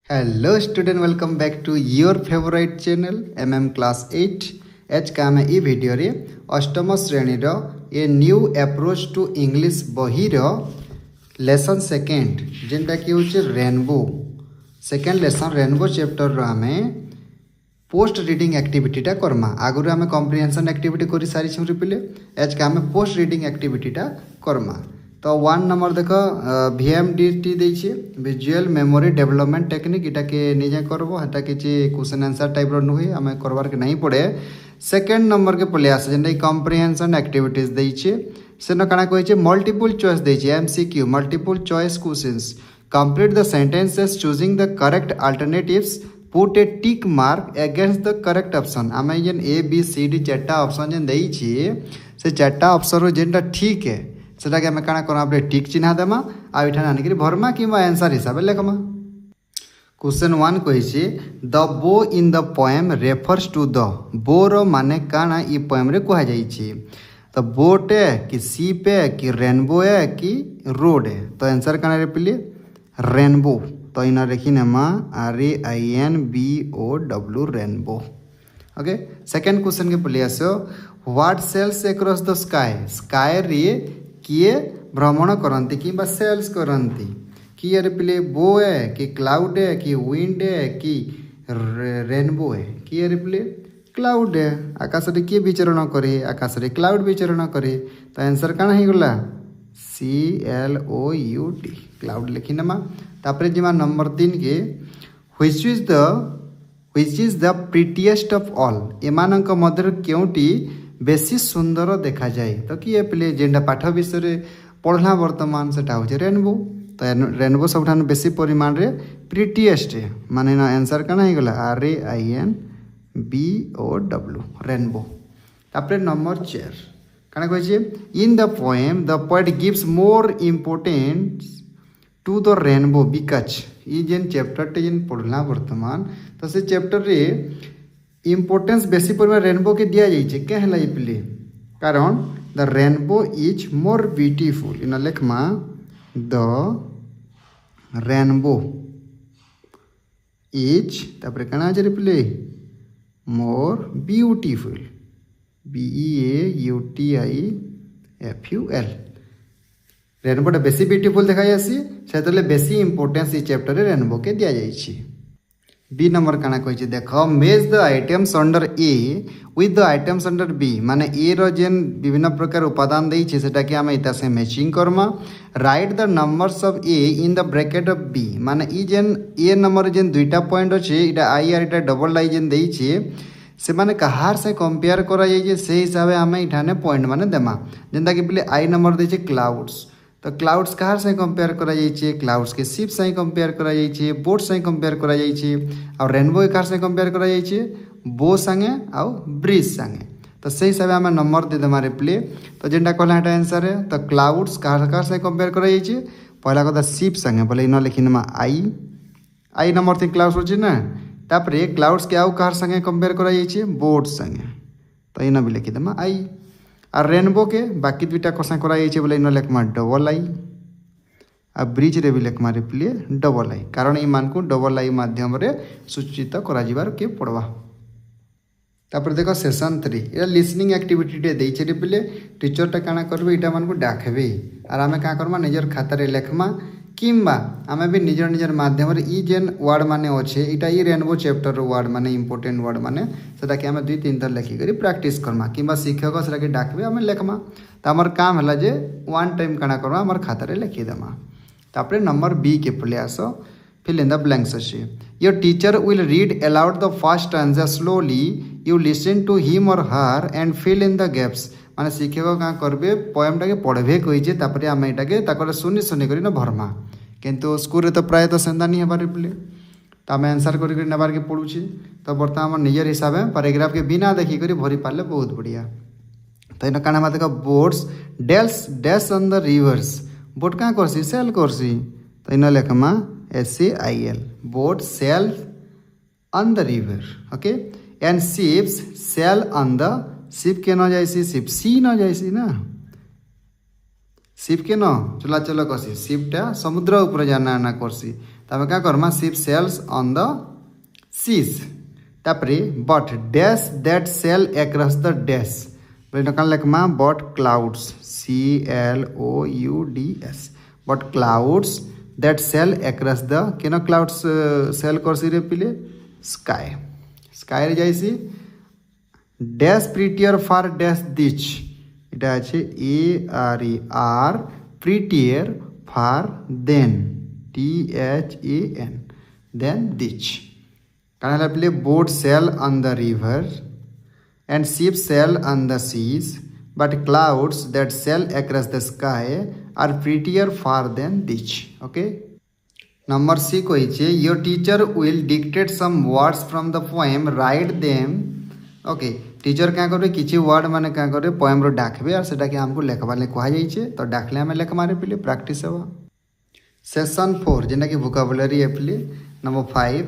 Hello student, welcome back to your favourite channel class 8 एच का आम ई भिडियो रे अष्टम श्रेणी a new approach to English बही लेसन सेकेंड जेनटा कि हूँ rainbow second lesson rainbow chapter आम पोस्ट रीडिंग एक्टिविटीटा करमा। आगुरी आम कम्प्रिहेंशन एक्टिविटी कर सारी पिले एच का आम पोस्ट रीडिंग एक्टिविटीटा करमा। तो 1 नंबर देख VMDT देछे विजुअल मेमोरी डेवलपमेंट टेक्निक इटा के निजे करबो हटा किछि क्वेश्चन आंसर टाइप रो नुहे हमें करबार के नहीं पड़े। सेकंड नंबर के पले आसे जेंटा कम्प्रिहेंशन एक्टिविटीज देछे सेनो काना कहिछे मल्टीपल चॉइस देछे MCQ multiple choice questions complete the sentences choosing the correct alternatives put a tick mark against the correct option. आमे जेन ABCD चारटा ऑप्शन जेन देछे से चारटा ऑप्शन रो जेंटा ठीक है सेटा के आम काना करमा आपले टिक चिन्हा देमा आ इठान आनिक भरमा कि आंसर हिसाब से लेखमा। क्वेश्चन 1 कहिछे the bow in the poem refers to the bow माने काना ई पोएम रे कहा जाइछे। तो बोट है कि सीप है कि रेनबो है कि रोड है। तो आंसर काना रे पिले रेनबो। तो इना रेखी नेमा RAINBOW rainbow. Okay second question के पले आसो what sails across the sky. Sky रे किए भ्रमण करती कि सेल्स करती किए रे पिले बो है कि क्लाउड है कि विंड है कि रेनबो है किए रे पिले क्लाउड है। आकाश रे किए विचरण करे आकाश रे क्लाउड विचरण करे। तो आंसर काना ही गला CLOUD क्लाउड लिखी नमा। तापरे जिमा नंबर 3 के which is the prettiest of all एमानक मध्य केउटी बेसी सुंदर देखा जाए। तो किए पिले जेनटा पाठ विषय पढ़ला वर्तमान सेटा हो रेनबो। तो रेनबो सब बेसी परिमाण रे प्रिटिएस्ट माने ना आंसर काना ही गला RAINBOW रेनबो। तापरे नंबर 4 काना कहिछे in the poem the poet gives more importance to the rainbow because ई जेन चैप्टर टे जेन पढ़ला वर्तमान तो से चैप्टर रे इम्पोर्टेंस बेसी परिमाण रेनबो के दिया जाइए क्या है पिले कारण the rainbow is more beautiful in लेखमा द रेनबो इज तापर कना रे पिले मोर ब्यूटीफुल BEAUTIFUL रेनबोटा बेसी ब्यूटीफुल देखा जासी से बेसी इम्पोर्टेंस ई चैप्टर रे रेनबो के दिया जाइए। बी नंबर काना कहिछे देख match the items under A with the items under B माने ए रो जेन विभिन्न प्रकार उपादान देइछे सेटा कि आमे इता से मैचिंग करमा। Write the numbers of A in the bracket of B माने ई जेन ए नंबर जेन दुईटा पॉइंट अछि इटा आई आर इटा डबल आई जेन देइछे से माने कहार से कंपेयर करा जाइए से हिसाब से आमे इठाने पॉइंट माने देमा। जेंता कि पहले आई नंबर देइछे क्लाउड्स तो क्लाउड्स कहार से कंपेयर करा जाइए क्लाउड्स के शिप से कंपेयर करा जाइए बोट से कंपेयर करा जाइए और रेनबो कहार से कंपेयर करा जाइए बो संगे आउ ब्रिज संगे। तो से हिसाब से आम नंबर दे देमा रिप्ले। तो जेनटा कहला एटा आंसर है। तो क्लाउड्स कहार से कंपेयर करा जाइए पहला कथा शिप संगे बोले इन लिखी नमा आई नंबर 3 क्लाउड्स होची ना तापरे क्लाउड्स के आउ कहार संगे कंपेयर करा जाइए बोट संगे। तो इन भी लिखी देमा आई और रेनबो के बाकी दुईटा कसा कराइए बोले इन लेखमा डबल आई आ ब्रिज रे भी लेखमा रिप्ले डबल आई कारण ई मान को डबल आई माध्यम रे सूचित करा जिबार के पड़वा। तापर देखो सेशन 3 ये लिसनिंग एक्टिविटी टे देइछे रिप्ले टीचर टा काना करबे इटा मान को डाकबे और आमे का करमा निजर खाता रे लेखमा किंबा आमे भी निजर माध्यम रे ई जेन वर्ड माने अच्छे इटा ई रेनबो चैप्टर रो वर्ड माने इंपोर्टेंट वर्ड माने सेटा के आमे 2-3 थर लिखि करी प्रैक्टिस करमा किंबा शिक्षक सेटा के डाकबे आमे लेखमा। त हमर काम हला जे वन टाइम काना करबा हमर खाता रे लिखि देमा। तापरे नंबर बी के पले आसो फिल इन द ब्लैंक्स अछि your teacher will read aloud the first stanza slowly you listen to him or her and fill in the gaps माने शिक्षक क्या करबे पोएमटा के पढ़बे कहिजे तापरे आमे एटा के ताकर सुनी करी न भरमा किंतु स्कूल रे तो प्राय तो सेंदा नहीं हेबार पिले। तो आम आंसर करी नेबार के पड़ुछि। तो बर्तमान निजर हिसाब से पैराग्राफ के बिना देखी करी भरी पाले बहुत बढ़िया। तो इन काना देख बोट्स डेल्स dash on the rivers boat क्या करसी सेल करसी। तो इन लेखमा SAIL boat sail on the river okay and ships sail on the ship के न जाइसी शिप सी न जाइसी ना शिप के न चलाचल करसी शिपटा समुद्र ऊपर जाना आना करसी तो आम क्या करमा ship sails on the seas तापरे but dash that sail across the dash बोले कौन लिखमा but clouds CLOUDS but clouds that sail across the केन क्लाउड्स सेल करसी रे पिले स्काई स्काई रे जाइसी डैश प्रिटियर फॉर डैश दिच এটা আছে ARER prettier for then THAN then দিচ কারণ আপনি boat sail on the river and ship sail on the seas but clouds that sail across the sky are prettier far than these. Okay, number C কইছে your teacher will dictate some words from the poem, write them. Okay, teacher क्या करे किसी word माने क्या करे poem रो डाकबे और सेटा के हमको लेखबा ले कहा जाइछे तो डाकले हमें लेख मारे पहिले प्रैक्टिस हेबा सेशन 4 जेना कि वोकाबुलरी एप्ली number 5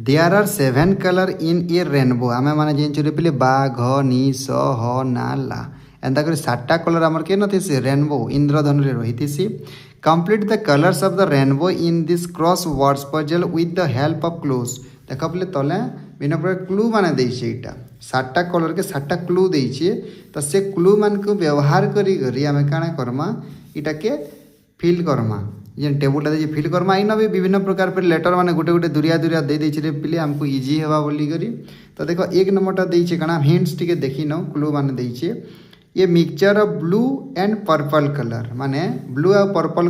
there are 7 colour in a rainbow आमे माने जेन चोरे पहिले बा घ नि स ह ना ला एंता करे 7टा कलर हमर के नथि से रेनबो इंद्रधनु रे रहितिसी complete the colours of the rainbow in this cross words puzzle with the help of clues देखा पहिले तले बिना प्रकार क्लू माने देइछे एटा 7टा कलर के 7टा क्लू देइछे तो से क्लू मान को व्यवहार करी करी आमे काना करमा इटा के फिल करमा ये टेबुल दे फिल करमा इन भी विभिन्न प्रकार पर लेटर माने गोटे गोटे दुरिया दुरिया दे दैछे पिले हमको इजी हेबा बोली करी तो देखो एक नंबरटा दैछे काना हिंट्स टिके देखि न क्लू माने दैछे ये mixture of blue and purple colour माने ब्लू और पर्पल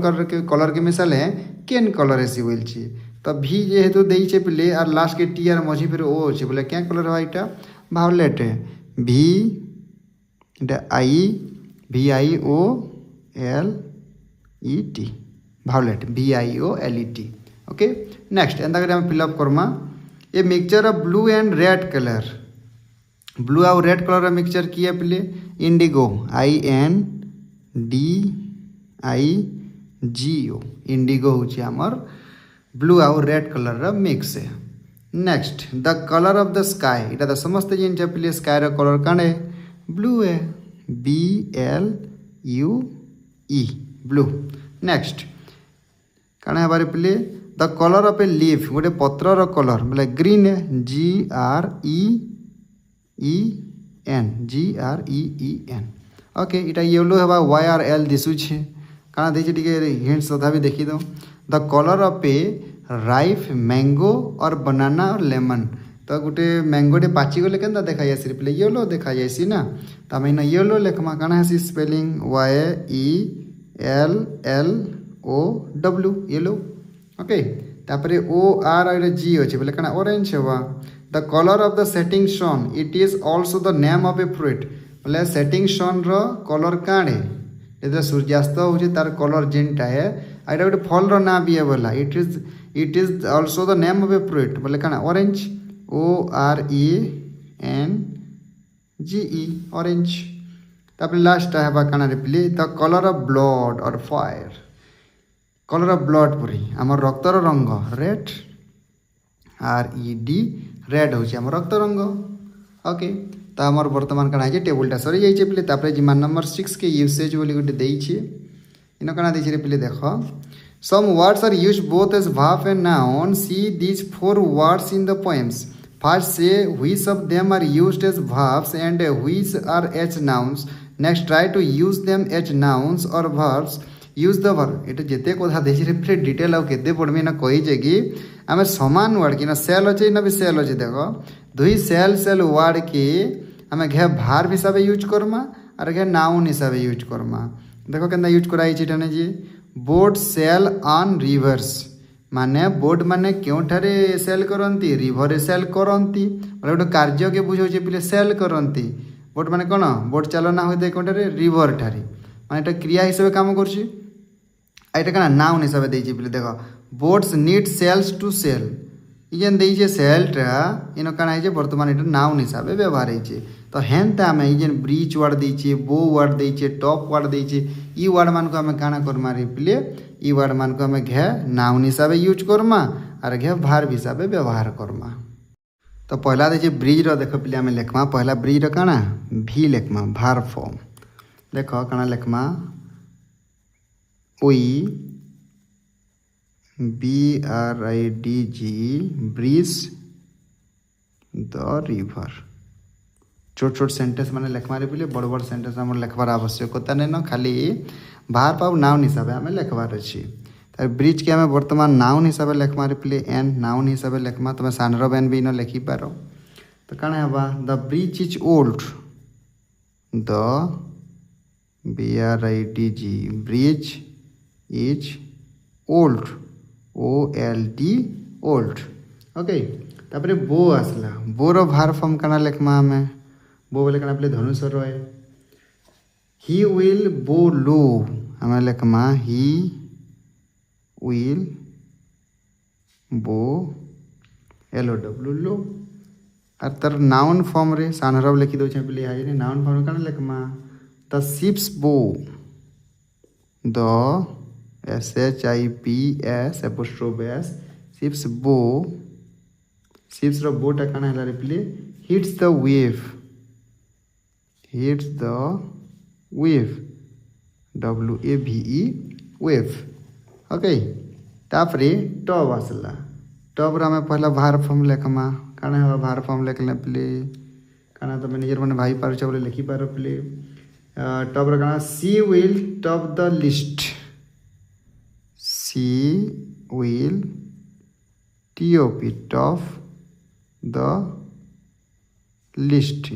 कलर के मिसाले केन कलर एसी बोल छी तो भी जेहेतु दैछे पिले और लास्ट के टी आर मझी फिर ओ छै बोले क्या कलर है एटा वायलेट भी एटा VIOLET violet VIOLET. Okay next एंता करे हम फिलअप करमा ये mixture of blue and red colour blue और रेड कलर मिक्सचर किए पिले इंडिगो INDIGO इंडिगो होची हमर ब्लू और रेड कलर मिक्स है. Next the colour of the sky इटा तो समस्त जिन पिले स्काई रो कलर काने ब्लू है BLUE ब्लू. नेक्स्ट काना हमारे पिले the colour of a leaf गोटे पत्र रो कलर बोले ग्रीन है GREEN. ओके इटा येलो हेबा YRL दिसु छे काना देछि टिके हिंट्स तथा भी देखि दो the colour of A rife mango और बनाना और लेमन तो गोटे मैंगोटे पाची गले केनता देखा जायसी पिले येलो देखा जायसी ना तो आम येलो लेखमा काना हेसी स्पेलिंग YELLOW येलो. ओके तापरे OR और G अच्छे बोले काना ऑरेंज हेबा the colour of the setting sun it is also the name of a fruit बोले सेटिंग सन रो कलर काणे ये सूर्यास्त हो तार कलर जेनटा है आइटा गोटे फल रो ना भी है बोला it is also the name of a fruit बोले काना ऑरेंज ORENGE ऑरेंज. तापर लास्ट है काना रे पिले द कलर ऑफ ब्लड और fire colour of blood Puri आम रक्तर रंग रेड RED रेड हो रक्त रंग. ओके तो आमर बर्तमान काना है टेबुलटा सरी जाइए पिले तापर जिमान नंबर 6 के यूसेज बोली गोटे देइछे इन काना देइछे रे पिले देखो some words are used both as verb and noun. See these 4 words in the poems. First say which of them are used as verbs and which are as nouns. Next try to use them as nouns or verbs. Use the verb. এটা যেতে কথা দেছি রে ফির detail আর কেতে পড়মি না কইছে কি আমি সমান ওয়ার্ড কি না সেল আছে না বি সেল আছে দেখো দুই সেল ওয়ার্ড কি আমি ঘে ভার্ব হিসাবে ইউজ করমা আর ঘে নাউন হিসাবে ইউজ করমা দেখো কেনতা ইউজ করা হইছে এখানে যে बोट सेल ऑन रिवर्स माने बोट माने क्योंठारे सेल करती रिवर सेल करती गोटे कार्य के बुझे पिले सेल करती बोट माने कौन बोट चालना होता है कौटे रिवर ठारे माने क्रिया हिसाब से काम करटा क्या नाउन हिसाब से पिले देख boats need sails to sail इजेन देइछे सेलटा इन काना है बर्तमान ये नाउन हिसाब से व्यवहार है तो हेन्ता आम इजेन ब्रिज वार्ड देइछे बो वार्ड देइछे टॉप वार्ड देइछे ई वार्ड मान को आम काना करमा रे पिले ई वार्ड मान को आम घे नाउन हिसाब से यूज करमा और घे भार्ब हिसाब से व्यवहार करमा. तो पहला देखे ब्रिज रो देख पिले आम लेखमा पहला ब्रिज रो काना भी लेखमा भार्ब फॉर्म देख काना लेखमा we BRIDG bridge the river. छोट छोट सेंटेंस मैंने लिखबार बोले बड़ बड़ सेंटेंस आम लिखबार आवश्यकता नहीं न, खाली बाहर पाऊ नाउन हिसाब से आम लिखबार अच्छी। तार ब्रिज के आम बर्तमान नाउन हिसाब से लिखबार बोले एन नाउन हिसाब से लिखमा तुम सानर एन भी इन लिखिपार। तो कण हवा the bridge is old, the BRIDG bridge is old, OLD old. Okay तापर बो आसला, बोर भार फॉर्म कण लिखमा आम बो बोले कण पे धनुष रहे। ही विल बो लो आम लिखमा ही विल बो LOW लो। और तार नाउन फॉर्म रे सानर लिखी दे पे हाई नाउन फॉर्म कण लिखमा द शिप्स बो, the SHIPS apostrophe S ships बो। शिप्स रो बोटा कण है replay hits the wave, hits the wave WAVE wave. Okay तापरे टब आसला, टब रे पहला भार फॉर्म लिखमा कण है भार फॉर्म लिखले पे कण तुम निजर मैंने भाई पार बोले लिखिपार पे टब रे कण she will top the list, she will TOP top the list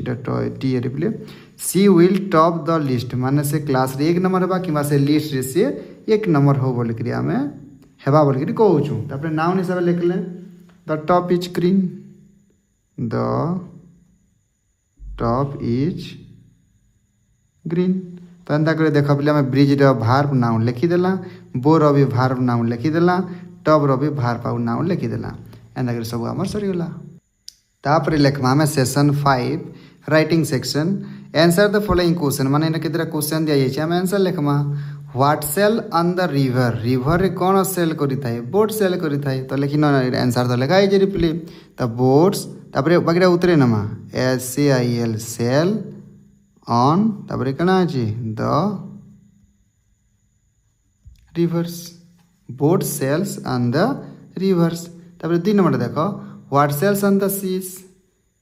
टी reply she will top the list माने से क्लास रे 1 नंबर होगा कि से लिस्ट रे से 1 नंबर हो बोलिक आम हेबा बोलिक कहूँ। तापर नाउन हिसाब से लिखले the top is green, the top is green. तो एंता कर देख पे आम ब्रिज भार्ब नाउन लिखिदेला, बोर भी भार्ब नाउन लिखिदेला, टब री भार्ब आउ नाउन लिखिदेला। एंता कर सब आम सरीगला। तापर लिखमा आम session 5 writing section answer the following question माने इनके द्वारा क्वेश्चन दिया जाए आम आंसर लिखमा what sail on the river, river रे कौन सेल करी थाए बोट सेल करी थाए। तो लेकिन आंसर तो लिखा है रिप्ले द बोट्स तापर बाकी उतरे नमा SAIL सेल ऑन तापर कना अछि the rivers, boat sails on the rivers. तापर 2 नंबर देखो what sails on the seas,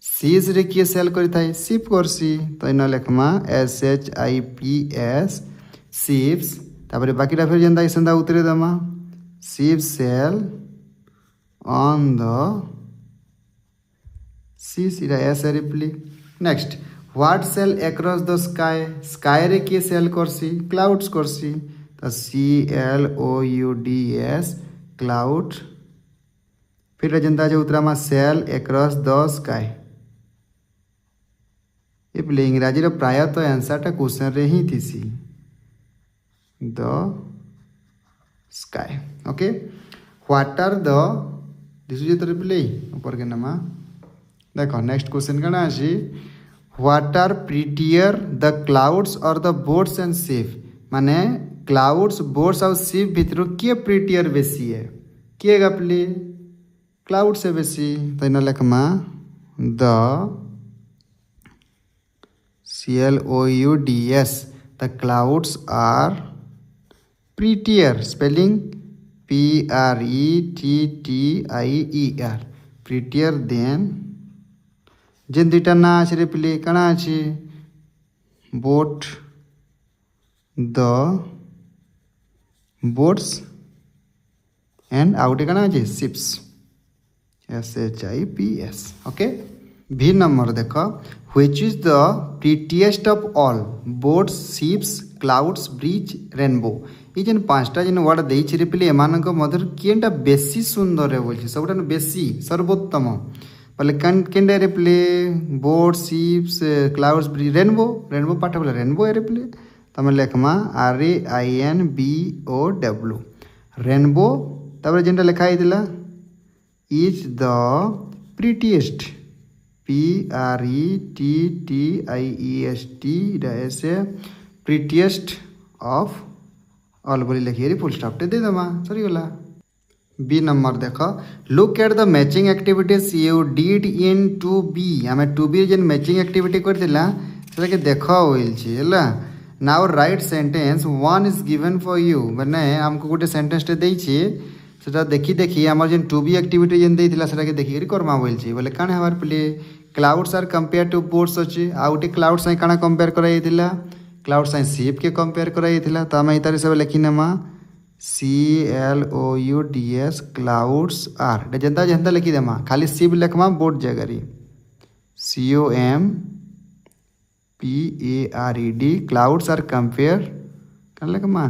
seas रे किए सेल करी थाए शिप करसी। तो इन लिखमा SHIPS शिप्स तापर बाकी फिर जेनता इसंदा उतरे दमा ship sail on the seas इरा एस reply. Next what sail across the sky, sky रे किए सेल करसी क्लाउड्स करसी। तो CLOUDS क्लाउड। फिर जनता जो उतरा सेल अक्रॉस द स्काई। ये बोले इंग्राजी रो प्राय तो आंसरटा क्वेश्चन रे ही थी सी the sky. Okay what are the this is the replay ऊपर के नमा देखो नेक्स्ट क्वेश्चन कना अछि what are prettier the clouds और द बोट्स एंड शिप माने क्लाउड्स बोट्स और शिप भीतर के प्रीटियर बेसी है के गपली क्लाउड से बेसी। तो इन लिखमा the CLOUDS the clouds are prettier spelling PRETTIER prettier than जेन दुईटा ना अच्छे रिप्ले कणा अच्छे बोट द बोट्स एंड आउटे कणा अच्छे शिप्स SHIPS। ओके भी नंबर देख which is the prettiest of all boats ships clouds bridge rainbow. ये जेन 5टा जेन वर्ड देछि रिप्ले एमानक मधुर केनटा बेसी सुंदर है बोलछि सबटा बेसी सर्वोत्तम बोले केनटा reply boat ships clouds bridge rainbow rainbow पाठ बोले रेनबो रिप्ले तमे लेखमा RAINBOW रेनबो तापर जेनटा लिखा हितला इज द प्रीटिएस्ट PRETTIEST ऐसे प्रीटिएस्ट ऑफ ऑल बोली लिखिए फुल स्टॉप दे दमा सरी गला। बी नंबर देख look at the matching activities you did in 2B आम 2B जेन मैचिंग एक्टिविटी करथिला सेटा के देख होइल छी हला। Now right sentence 1 is given for you माने हमको गोटे सेंटेंस टे देछि सेटा देखी देखी आमर जेन टू बी एक्टिविटी जेन देइथिला सेटा के देखि करमा बोलछि बोले काण हबार play clouds are compare to boards अछि आ उटे क्लाउड साइ काण कंपेयर कराइथिला क्लाउड साइ शिप के कंपेयर कराइथिला त हम इतारे सब लिखिनेमा CLOUDS क्लाउड्स आर एटा जेंता जेंता लिखि देमा खाली शिप लिखमा बोर्ड जगरी COMPARED क्लाउड्स आर कंपेयर काण लिखमा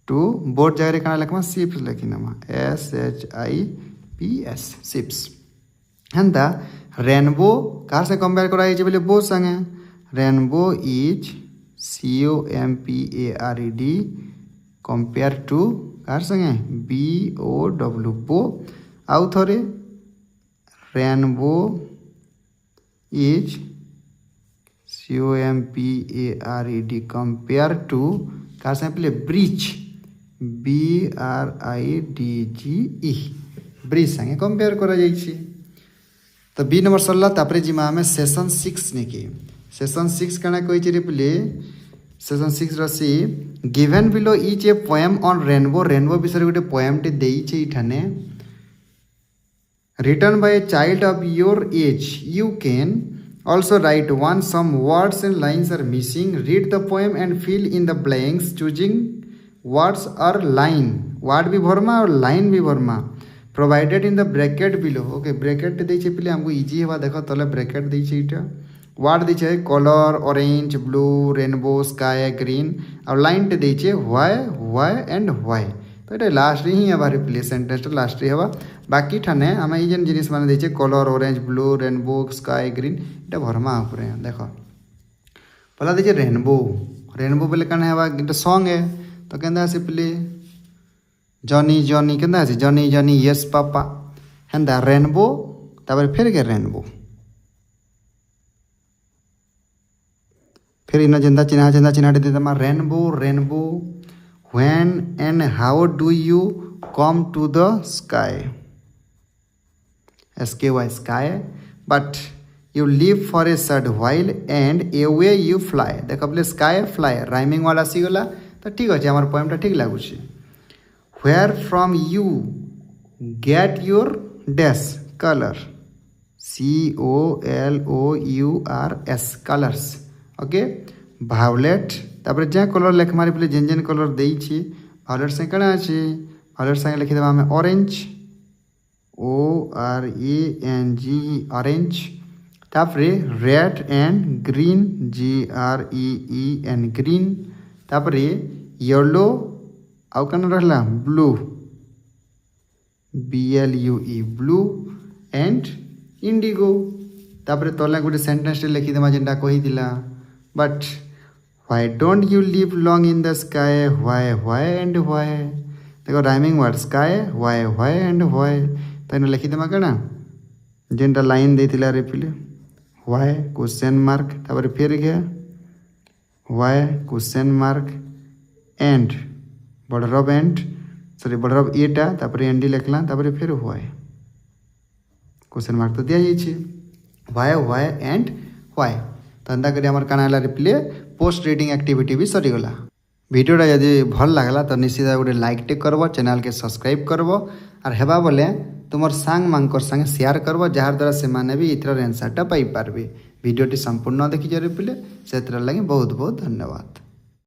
टू बोर्ड जगह काण लिखमा शिप्स लिखिनेमा SHIPS शिप्स हेंता रेनबो कार से कंपेयर कराई बोले बो संगे rainbow is COMPARED compare to कार संगे BOW बो आउ थोरे rainbow is COMPARED compare to कार संगे पहले ब्रिज BRIDGE ब्रिज संगे कंपेयर करा जाइछि तो बी नंबर सरला तापरे जिमा हमें सेशन 6 नेकी सेशन 6 काना कहि रे पले सेशन 6 रसी given below each a poem on rainbow rainbow विषय गोटे पोएम टे देई छै इठाने written by a child of your age you can also write one some words and lines are missing read the poem and fill in the blanks choosing words or line word भी भरमा और line भी भरमा provided in the bracket below okay bracket दे छै पहिले हमको easy हेबा देखो तले bracket दे छै इटा word दे छै color orange blue rainbow sky green और line दे छै why and why तो এটা लास्ट ही हेबा रिप्ले सेंटेंस लास्ट रे हेबा बाकी ठाने हम ई जन जिनिस माने दे छै color orange blue rainbow sky green এটা भरमा ऊपर देखो पहला दे छै रेनबो रेनबो बोले कने हेबा এটা सॉन्ग है तो केंदा से प्ले जॉनी जॉनी केंदा से Johnny Johnny yes papa हेंदा rainbow तापर फिर के रेनबो फिर इन जेंदा चिन्हा दे दमा rainbow rainbow when and how do you come to the sky SKY sky but you live for a short while and away you fly देखो play sky fly rhyming वाला सी गला तो ठीक अच्छे हमार पोएमटा ठीक लागुଛି where from you get your dash color COLOURS colors okay violet तापर जे कलर लेख मारी पले जेन जेन कलर देई छी violet से कणा अछि violet संगे लिखि देबा हमें orange ORANGE orange तापरे red and green GREEN green तापरे येलो आउ कन रहला blue BLUE blue and indigo तापरे तले गोटे सेंटेंस लिखि देमा जेंटा कहि दिला but why don't you live long in the sky why and why देखो rhyming word sky why and why तने लिखि देमा कना जेंटा लाइन देथिला रे पिले व्हाई क्वेश्चन मार्क तापरे फिर गया why question mark and border of and sorry border of एटा तापरे एंडी लिखला तापरे फिर व्हाई क्वेश्चन मार्क तो दिया जाइए व्हाई एंड व्हाई तो अंदा करी हमर कानाला रिप्ले पोस्ट रीडिंग एक्टिविटी भी सरी गला वीडियोटा यदि भल लागला तो निश्चित गोटे लाइक टे करबो चैनल के सब्सक्राइब करबो और हेबा बोले तुमर सांग मांकर संगे शेयर करबो जहार द्वारा से माने भी इतर आंसरटा पाई पारबे वीडियोटी संपूर्ण देखि जरे पिले सेतर लागि बहुत बहुत धन्यवाद।